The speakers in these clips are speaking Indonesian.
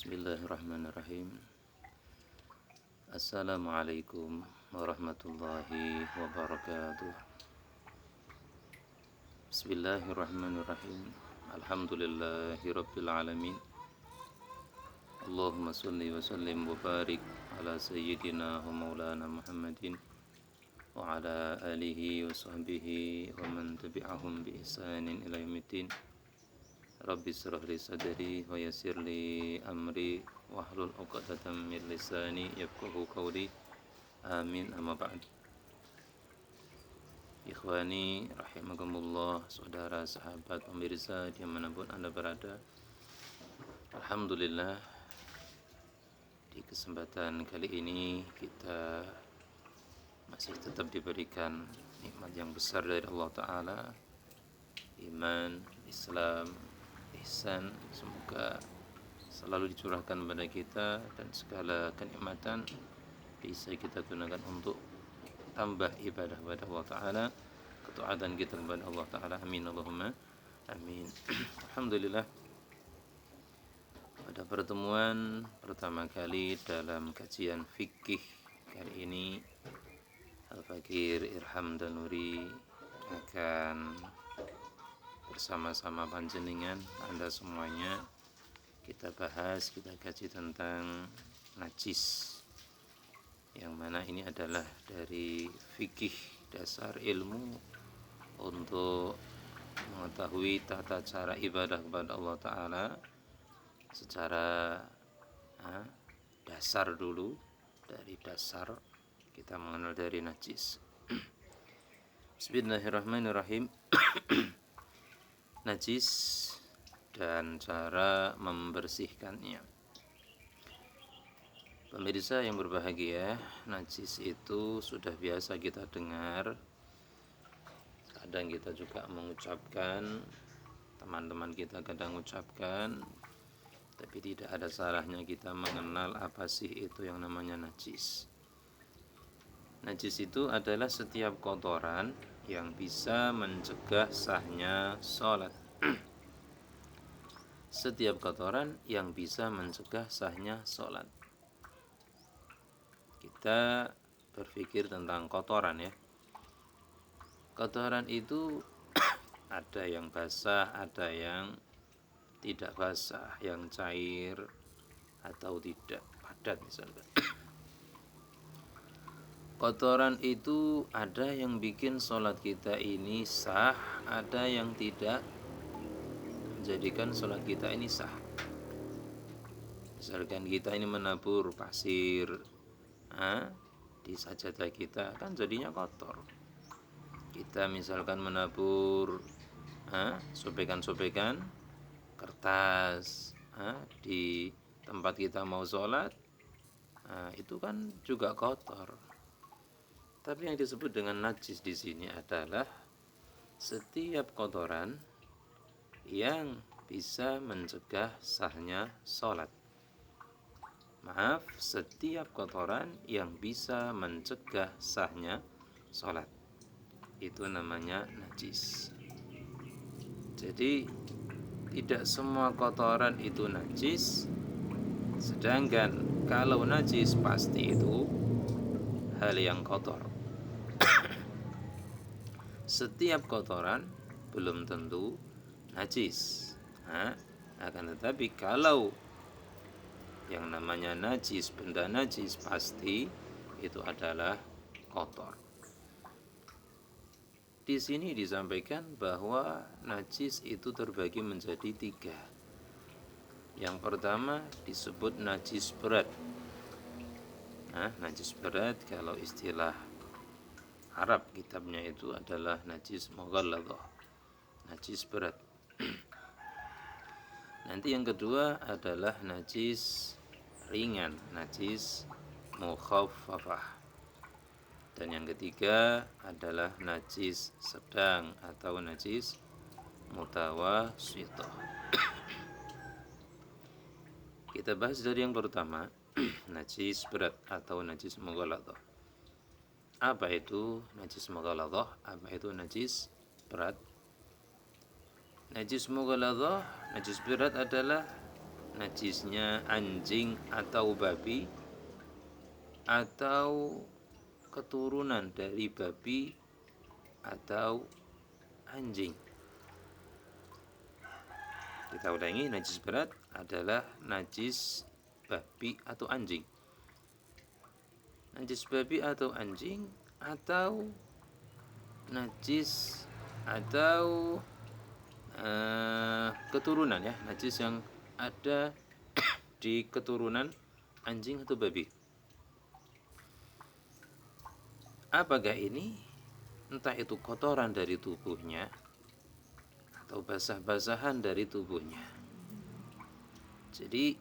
Bismillahirrahmanirrahim. Assalamualaikum warahmatullahi wabarakatuh. Bismillahirrahmanirrahim. Alhamdulillahirabbil alamin. Allahumma shalli wa sallim wa barik ala sayyidina wa maulana Muhammadin wa ala alihi wa sahbihi wa man tabi'ahum bi ihsanin ila yaumiddin. Rabbi shrah li sadri wa yassir li amri wahlul 'uqdatam min lisani yafqahu qawli. Amin, amma ba'd. Ikhwani rahimakumullah, saudara, sahabat, pemirsa dimanapun Anda berada. Alhamdulillah, di kesempatan kali ini kita masih tetap diberikan nikmat yang besar dari Allah Ta'ala, iman, Islam, ihsan. Semoga selalu dicurahkan kepada kita dan segala kenikmatan bisa kita gunakan untuk tambah ibadah kepada Allah Ta'ala, ketaatan kita kepada Allah Ta'ala. Amin Allahumma amin. Alhamdulillah, pada pertemuan pertama kali dalam kajian fikih kali ini, Al-Fakir Irham Danuri akan bersama-sama panjenengan Anda semuanya kita bahas, kita kaji tentang najis, yang mana ini adalah dari fikih, dasar ilmu untuk mengetahui tata cara ibadah kepada Allah Ta'ala secara dasar dulu. Dari dasar kita mengenal dari najis. Bismillahirrahmanirrahim. Najis dan cara membersihkannya. Pemirsa yang berbahagia, najis itu sudah biasa kita dengar. Kadang kita juga mengucapkan, teman-teman kita kadang mengucapkan, tapi tidak ada salahnya kita mengenal apa sih itu yang namanya najis. Najis itu adalah setiap kotoran yang bisa mencegah sahnya sholat. Setiap kotoran yang bisa mencegah sahnya sholat. Kita berpikir tentang kotoran ya. Kotoran itu ada yang basah, ada yang tidak basah, yang cair atau tidak padat misalnya. Kotoran itu ada yang bikin sholat kita ini sah, ada yang tidak menjadikan sholat kita ini sah. Misalkan kita ini menabur pasir di sajadah kita, kan jadinya kotor. Kita misalkan menabur sobekan-sobekan kertas di tempat kita mau sholat, itu kan juga kotor. Tapi yang disebut dengan najis di sini adalah setiap kotoran yang bisa mencegah sahnya sholat. Maaf, setiap kotoran yang bisa mencegah sahnya sholat, itu namanya najis. Jadi tidak semua kotoran itu najis. Sedangkan kalau najis pasti itu hal yang kotor. Setiap kotoran belum tentu najis. Akan tetapi kalau yang namanya najis, benda najis pasti itu adalah kotor. Di sini disampaikan bahwa najis itu terbagi menjadi 3. Yang pertama disebut najis berat. Najis berat kalau istilah Arab kitabnya itu adalah najis mughalladhah, najis berat. Nanti yang kedua adalah najis ringan, najis mukhaffafah. Dan yang ketiga adalah najis sedang atau najis mutawassithah. Kita bahas dari yang pertama, najis berat atau najis mughalladhah. Apa itu najis mughalladhah? Apa itu najis berat? Najis mughalladhah, najis berat adalah najisnya anjing atau babi atau keturunan dari babi atau anjing. Kita ulangi, najis berat adalah najis babi atau anjing. Najis babi atau anjing atau najis atau keturunan ya, najis yang ada di keturunan anjing atau babi. Apakah ini entah itu kotoran dari tubuhnya atau basah-basahan dari tubuhnya. Jadi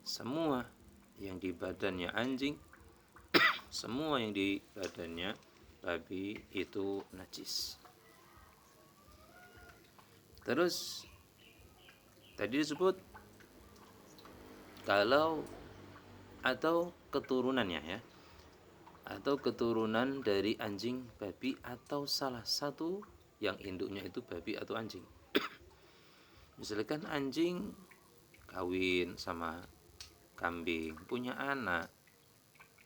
semua yang di badannya anjing, semua yang di badannya babi itu najis. Terus tadi disebut kalau atau keturunannya ya, atau keturunan dari anjing, babi, atau salah satu yang induknya itu babi atau anjing. Misalkan anjing kawin sama kambing, punya anak,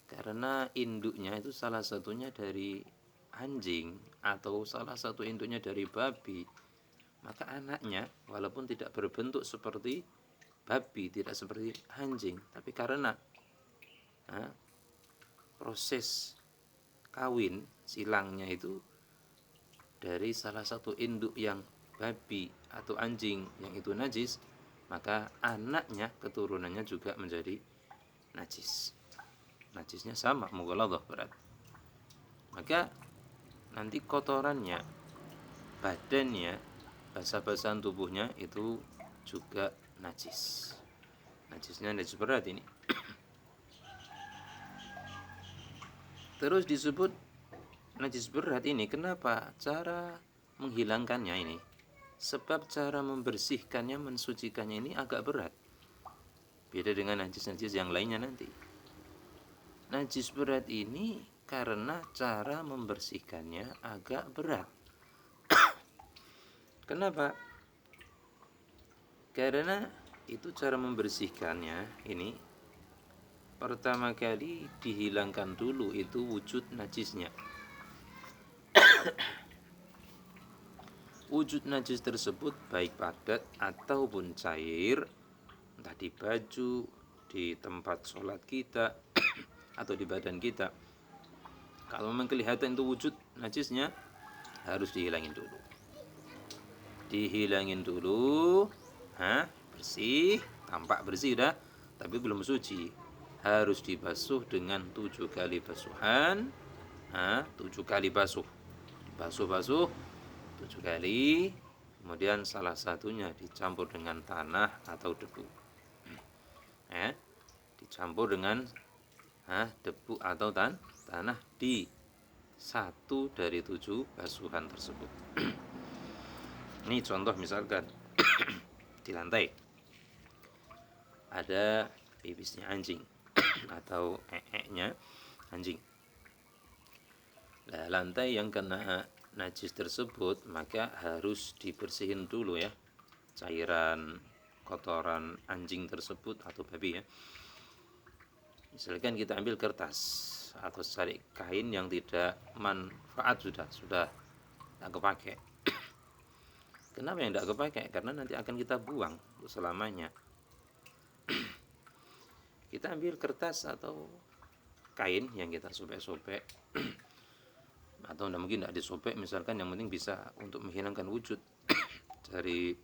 karena induknya itu salah satunya dari anjing atau salah satu induknya dari babi, maka anaknya walaupun tidak berbentuk seperti babi, tidak seperti anjing, tapi karena proses kawin silangnya itu dari salah satu induk yang babi atau anjing yang itu najis, maka anaknya, keturunannya juga menjadi najis. Najisnya sama, mughaladhah berat. Maka nanti kotorannya, badannya, basah-basahan tubuhnya itu juga najis. Najisnya najis berat ini. Terus disebut najis berat ini, kenapa? Cara menghilangkannya ini. Sebab cara membersihkannya, mensucikannya ini agak berat. Beda dengan najis-najis yang lainnya nanti. Najis berat ini karena cara membersihkannya agak berat. Kenapa? Karena itu cara membersihkannya ini pertama kali dihilangkan dulu itu wujud najisnya. Wujud najis tersebut baik padat ataupun cair, entah di baju, di tempat sholat kita, atau di badan kita. Kalau memang kelihatan itu wujud najisnya, harus dihilangin dulu. Dihilangin dulu, bersih, tampak bersih udah, tapi belum suci. Harus dibasuh dengan 7 kali basuhan, 7 kali basuh. Basuh 7 kali, kemudian salah satunya dicampur dengan tanah atau debu. Dicampur dengan debu atau tanah di 1 dari 7 basuhan tersebut. Ini contoh misalkan di lantai ada pipisnya anjing atau nya anjing. Nah, lantai yang kena najis tersebut maka harus dibersihin dulu ya, cairan kotoran anjing tersebut atau babi ya. Misalkan kita ambil kertas atau cari kain yang tidak manfaat, sudah tidak kepakai. Kenapa yang tidak kepakai? Karena nanti akan kita buang selamanya. Kita ambil kertas atau kain yang kita sobek-sobek atau mungkin tidak disobek, misalkan yang penting bisa untuk menghilangkan wujud dari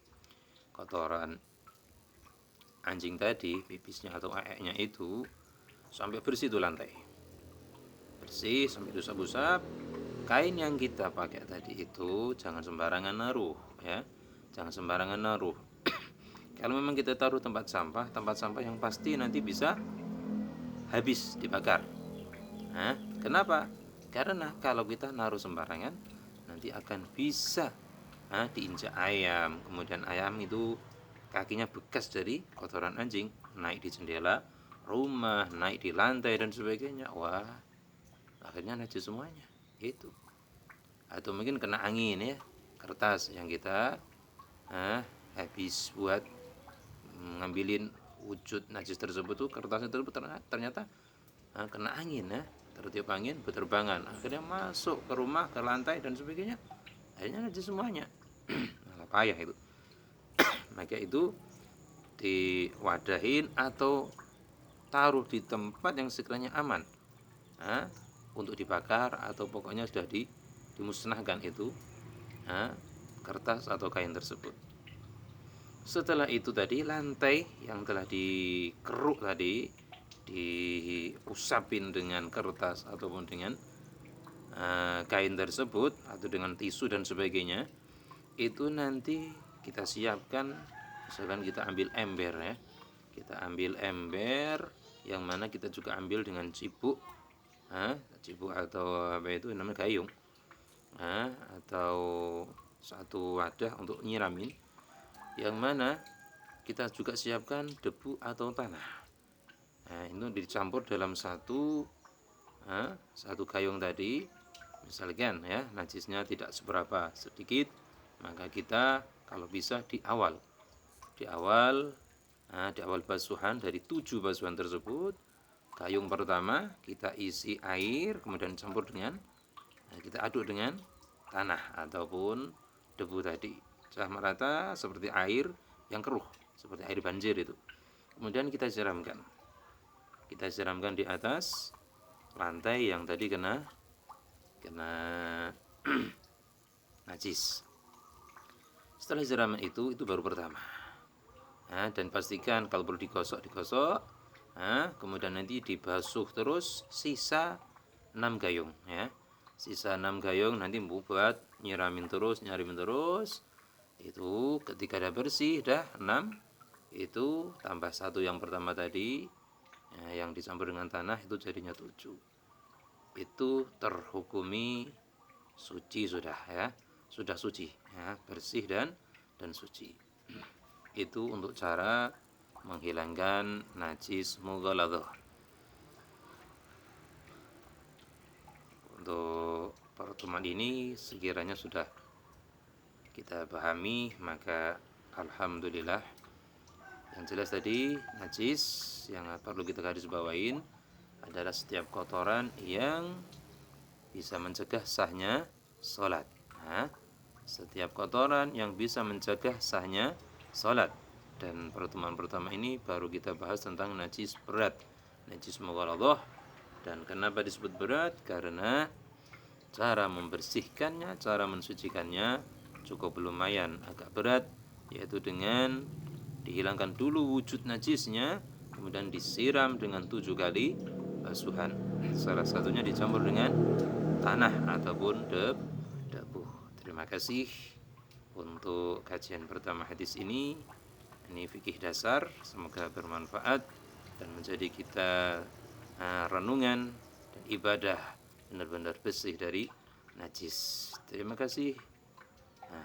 kotoran anjing tadi, pipisnya atau aeknya itu, sampai bersih itu lantai, bersih sampai usap-usap. Kain yang kita pakai tadi itu jangan sembarangan naruh ya, jangan sembarangan naruh. Kalau memang kita taruh tempat sampah yang pasti nanti bisa habis dibakar. Kenapa? Karena kalau kita naruh sembarangan nanti akan bisa diinjak ayam, kemudian ayam itu kakinya bekas dari kotoran anjing, naik di jendela rumah, naik di lantai dan sebagainya. Wah, akhirnya najis semuanya itu. Atau mungkin kena angin ya, kertas yang kita habis buat ngambilin wujud najis tersebut tuh, kertasnya tersebut ternyata kena angin ya, tertiup angin berterbangan, akhirnya masuk ke rumah, ke lantai dan sebagainya, akhirnya najis semuanya. Nah, payah itu. Maka itu diwadahin atau taruh di tempat yang sekiranya aman untuk dibakar, atau pokoknya sudah dimusnahkan itu kertas atau kain tersebut. Setelah itu tadi lantai yang telah dikeruk tadi, diusapin dengan kertas ataupun dengan kain tersebut atau dengan tisu dan sebagainya, itu nanti kita siapkan. Misalkan kita ambil ember ya, kita ambil ember yang mana kita juga ambil dengan cibuk, cibuk atau apa itu namanya, gayung, atau satu wadah untuk nyiramin, yang mana kita juga siapkan debu atau tanah. Nah, itu dicampur dalam satu gayung tadi. Misalkan ya, najisnya tidak seberapa, sedikit, maka kita kalau bisa di awal basuhan, dari 7 basuhan tersebut, gayung pertama kita isi air, kemudian campur dengan kita aduk dengan tanah ataupun debu tadi sama rata seperti air yang keruh, seperti air banjir itu. Kemudian kita siramkan di atas lantai yang tadi kena najis. Setelah siraman itu baru pertama. Dan pastikan kalau perlu digosok. Kemudian nanti dibasuh terus sisa 6 gayung ya. Sisa 6 gayung nanti buat nyiramin terus. Itu ketika udah bersih, dah 6, itu tambah 1 yang pertama tadi yang dicampur dengan tanah, itu jadinya 7. Itu terhukumi suci sudah ya. Sudah suci ya, bersih dan suci. Itu untuk cara menghilangkan najis mughaladhah. Untuk pertemuan ini sekiranya sudah kita pahami, maka alhamdulillah. Yang jelas tadi, najis yang perlu kita garis bawain adalah setiap kotoran yang bisa mencegah sahnya sholat. Setiap kotoran yang bisa mencegah sahnya sholat. Dan pertemuan pertama ini baru kita bahas tentang najis berat, najis mughaladhah. Dan kenapa disebut berat? Karena cara membersihkannya, cara mensucikannya cukup lumayan agak berat, yaitu dengan dihilangkan dulu wujud najisnya, kemudian disiram dengan 7 kali basuhan. Salah satunya dicampur dengan tanah ataupun debu. Terima kasih untuk kajian pertama hadis ini. Ini fikih dasar, semoga bermanfaat dan menjadi kita renungan dan ibadah benar-benar bersih dari najis. Terima kasih.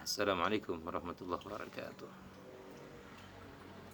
Assalamualaikum warahmatullahi wabarakatuh.